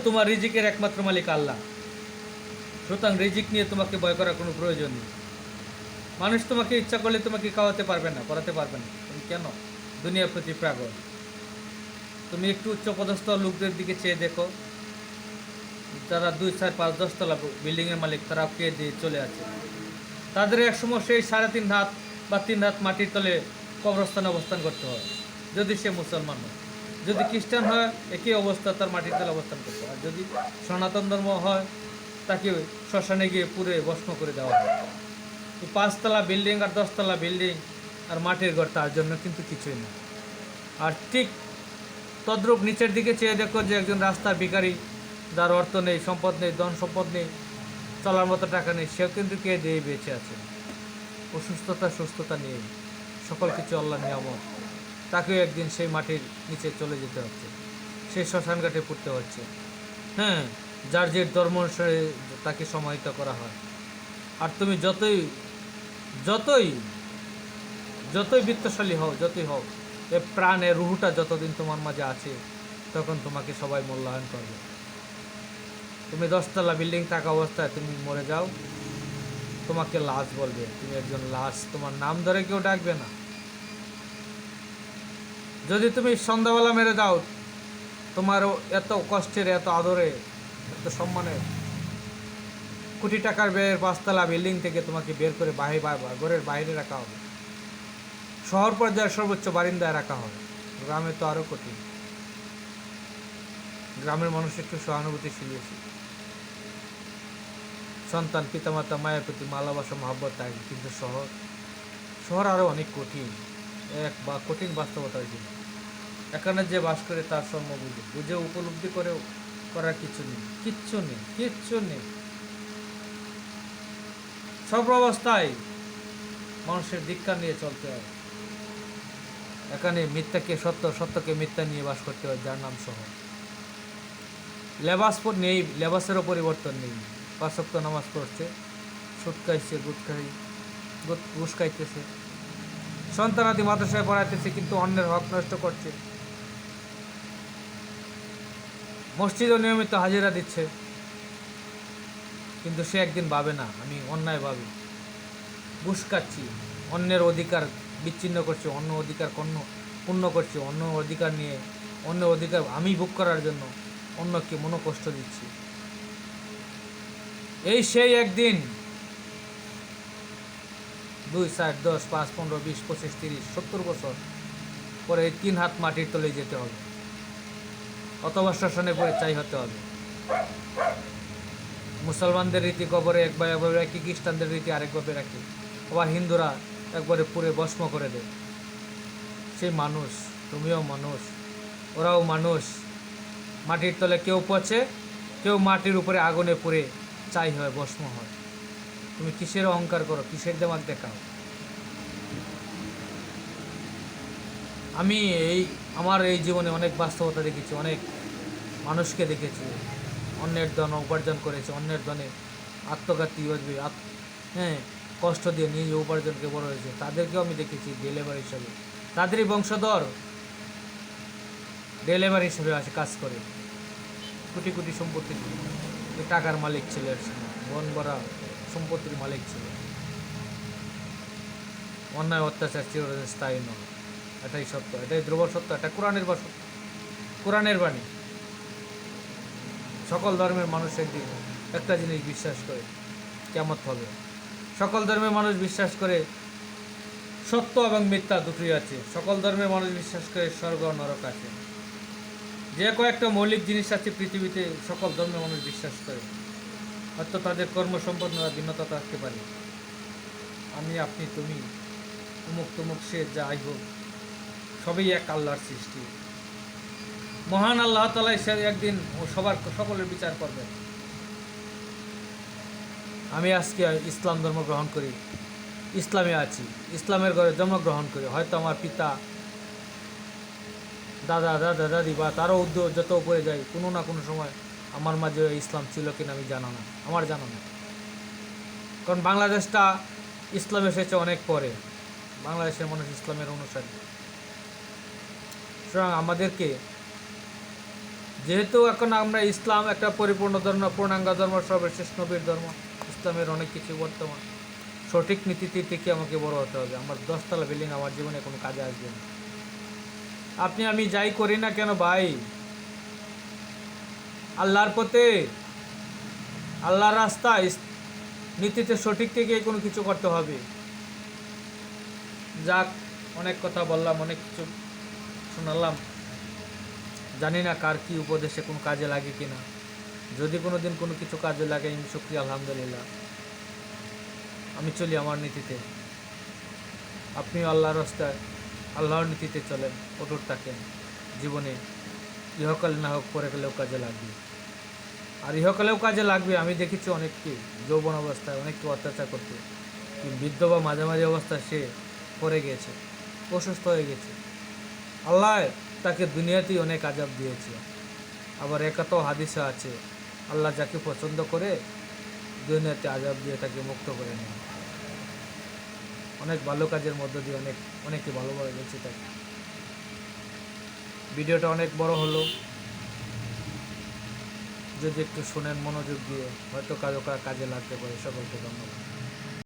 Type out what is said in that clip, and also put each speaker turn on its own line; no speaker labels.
তোমার রিজিকের একমাত্র মালিক আল্লাহ। সুতরাং রিজিক নিয়ে তোমাকে ভয় করার কোনো প্রয়োজন নেই। মানুষ তোমাকে ইচ্ছা করলে তোমাকে খাওয়াতে পারবে না, পড়াতে পারবে না। তুমি কেন দুনিয়ার প্রতি পাগল? তুমি একটু উচ্চপদস্থ লোকদের দিকে চেয়ে দেখো, যারা 2, 4, 5, 10 তলা বিল্ডিংয়ের মালিক, তারা খেয়ে দিয়ে চলে আছে। তাদের একসময় সেই 3.5 হাত বা 3 হাত মাটির তলে কবরস্থানে অবস্থান করতে হয়, যদি সে মুসলমান হয়। যদি খ্রিস্টান হয়, একই অবস্থা, তার মাটির তলে অবস্থান করতে হয়। আর যদি সনাতন ধর্ম হয়, তাকে শ্মশানে গিয়ে পুরে ভস্ম করে দেওয়া হয়। 5 তলা বিল্ডিং আর 10 তলা বিল্ডিং আর মাটির ঘর তার জন্য কিন্তু কিছুই না। আর ঠিক তদ্রূপ নিচের দিকে চেয়ে দেখো যে একজন রাস্তার ভিখারি, যার অর্থ নেই, সম্পদ নেই, ধন সম্পদ নেই, চলার মতো টাকা নেই, সেও কিন্তু কে দিয়ে বেঁচে আছে অসুস্থতা সুস্থতা নিয়ে। সকল কিছু আল্লাহর নিয়ামত। তাকেও একদিন সেই মাটির নিচে চলে যেতে হচ্ছে, সেই শ্মশান ঘাটে পুড়তে হচ্ছে। হ্যাঁ, যার যে ধর্ম অনুসারে তাকে সমাহিত করা হয়। আর তুমি যতই যতই যতই বিত্তশালী হও, যতই হও, এ প্রাণের রুহুটা যতদিন তোমার মাঝে আছে, তখন তোমাকে সবাই মূল্যায়ন করবে। তুমি 10 তলা বিল্ডিং থাকা অবস্থায় তুমি মরে যাও, তোমাকে লাশ বলবে, তুমি একজন লাশ, তোমার নাম ধরে কেউ ডাকবে না। যদি তুমি সন্ধ্যাবেলা মেরে দাও, তোমারও এত কষ্টের, এত আদরে, এত সম্মানের, কোটি টাকার ব্যয়ের 5 তলা বিল্ডিং থেকে তোমাকে বের করে ঘরের বাইরে রাখা হবে, শহর পর্যায়ে সর্বোচ্চ বারিন্দায় রাখা হবে। গ্রামে তো আরও কঠিন। গ্রামের মানুষ একটু সহানুভূতিশীল বেশি, সন্তান পিতামাতা মায়ের প্রতি ভালোবাসা মহব্বত থাকে। কিন্তু শহর আরও অনেক কঠিন, কঠিন বাস্তবতার জীবন। এখানে যে বাস করে তার সর্ম বুঝে উপলব্ধি করেও করার কিছু নেই, কিচ্ছু নেই। সব অবস্থায় মানুষের দীক্ষা নিয়ে চলতে হয়। এখানে মিথ্যাকে সত্য, সত্যকে মিথ্যা নিয়ে বাস করতে হয়, যার নাম শহর। লেবাস নেই, লেবাসেরও পরিবর্তন নেই। 5 ওয়াক্ত নামাজ পড়ছে, সুদ খাইছে, ঘুষ খাইতেছে, সন্তানাদি মাদ্রাসায় পড়াইতেছে, কিন্তু অন্যের হক নষ্ট করছে। মসজিদও নিয়মিত হাজিরা দিচ্ছে, কিন্তু সে একদিন ভাবে না আমি অন্যায় ভাবি, ঘুষ খাচ্ছি, অন্যের অধিকার বিচ্ছিন্ন করছি, অন্য অধিকার পূর্ণ করছি, অন্য অধিকার নিয়ে, অন্য অধিকার আমি ভোগ করার জন্য অন্যকে মনোকষ্ট দিচ্ছি। এই সেই একদিন 2, 4, 10, 5, 15, 20, 25, 30, 70 বছর পরে 3 হাত মাটির তলে যেতে হবে, অথবা শ্মশানে পরে চাই হতে হবে। মুসলমানদের রীতি কবরে একভাবে রাখি, খ্রিস্টানদের রীতি আরেকভাবে রাখি, আবার হিন্দুরা একবারে পুরে ভস্ম করে দেয়। সেই মানুষ, তুমিও মানুষ, ওরাও মানুষ। মাটির তলে কেউ পচে, কেউ মাটির উপরে আগুনে পুড়ে চাই হয়, ভস্ম হয়। তুমি কিসের অহংকার করো, কিসের দেমাগ দেখাও? আমি আমার এই জীবনে অনেক বাস্তবতা দেখেছি, অনেক মানুষকে দেখেছি অন্যের ধন উপার্জন করেছে, অন্যের ধনে আত্মঘাতী হ্যাঁ, কষ্ট দিয়ে নিজ উপার্জনকে বড় হয়েছে। তাদেরকেও আমি দেখেছি ডেলিভারি হিসাবে, তাদেরই বংশধর ডেলিভারি হিসেবে আসে, কাজ করে, কোটি কোটি সম্পত্তি, টাকার মালিক ছিল, বন ভরা সম্পত্তির মালিক ছিল। অন্যায় অত্যাচার চিরস্থায়ী নয়, এটাই সত্য, এটাই ধ্রুব সত্য, এটা কোরআনের বাণী। সকল ধর্মের মানুষ একদিন একটা জিনিস বিশ্বাস করে, কিয়ামত হবে। সকল ধর্মের মানুষ বিশ্বাস করে সত্য এবং মিথ্যা দুটোই আছে। সকল ধর্মের মানুষ বিশ্বাস করে স্বর্গ নরক আছে। যে কয়েকটা মৌলিক জিনিস আছে পৃথিবীতে, সকল ধর্মের মানুষ বিশ্বাস করে। হয়তো তাদের কর্মসম্পদ ভিন্নতা থাকতে পারে, আমি, আপনি, তুমি, তুমুক সে যাই হোক, সবই এক আল্লাহর সৃষ্টি। মহান আল্লাহ তাআলা সে একদিন সকলের বিচার করবেন। আমি আজকে ইসলাম ধর্ম গ্রহণ করি, ইসলামে আছি, ইসলামের ঘরে জন্মগ্রহণ করি। হয়তো আমার পিতা, দাদি বা তারও যত উপরে যায়, কোনো না কোনো সময় আমার মাঝে ইসলাম ছিল কিনা আমার জানা না। কারণ বাংলাদেশটা ইসলাম এসেছে অনেক পরে, বাংলাদেশের মানুষ ইসলামের অনুসারী। সুতরাং আমাদেরকে যেহেতু এখন আমরা ইসলাম একটা পরিপূর্ণ ধর্ম, পূর্ণাঙ্গ ধর্ম, সর্বশেষ নবীর ধর্ম, ইসলামের অনেক কিছু বর্তমান সঠিক নীতিতে থেকে আমাকে বড় হতে হবে। আমার 10 তলা বিল্ডিং আমার জীবনে কোনো কাজে আসবে না। আপনি আমি যাই করি না কেন ভাই, আল্লাহর পথে, আল্লাহর রাস্তায় নীতিতে সঠিক থেকে কোনো কিছু করতে হবে। যাক, অনেক কথা বললাম, অনেক কিছু শোনালাম। জানি না কার কি উপদেশে কোনো কাজে লাগে কিনা। যদি কোনো দিন কোনো কিছু কাজে লাগে আমি শুকরিয়া, আলহামদুলিল্লাহ। আমি চলি আমার নীতিতে, আপনিও আল্লাহর রাস্তায় আল্লাহর নীতিতে চলেন, অটুট থাকেন। জীবনে ইহকালে না হোক পরে গেলেও কাজে লাগবে, আর ইহকালেও কাজে লাগবে। আমি দেখেছি অনেককে যৌবন অবস্থায় অনেককে অত্যাচার করতে, বৃদ্ধ বা মাঝামাঝি অবস্থায় সে পড়ে গেছে, অসুস্থ হয়ে গেছে। আল্লাহ তাকে দুনিয়াতেই অনেক আযাব দিয়েছে। আবার একাতো হাদিসে আছে, আল্লাহ যাকে পছন্দ করে দুনিয়াতে আযাব দিয়ে তাকে মুক্ত করে নেয়। অনেক ভালো কাজের মধ্য দিয়ে অনেকে ভালোভাবে বেঁচে থাকে। ভিডিওটা অনেক বড় হলো, যদি একটু শোনেন মনোযোগ দিয়ে হয়তো কাজে লাগতে পারে। সকলকে ধন্যবাদ।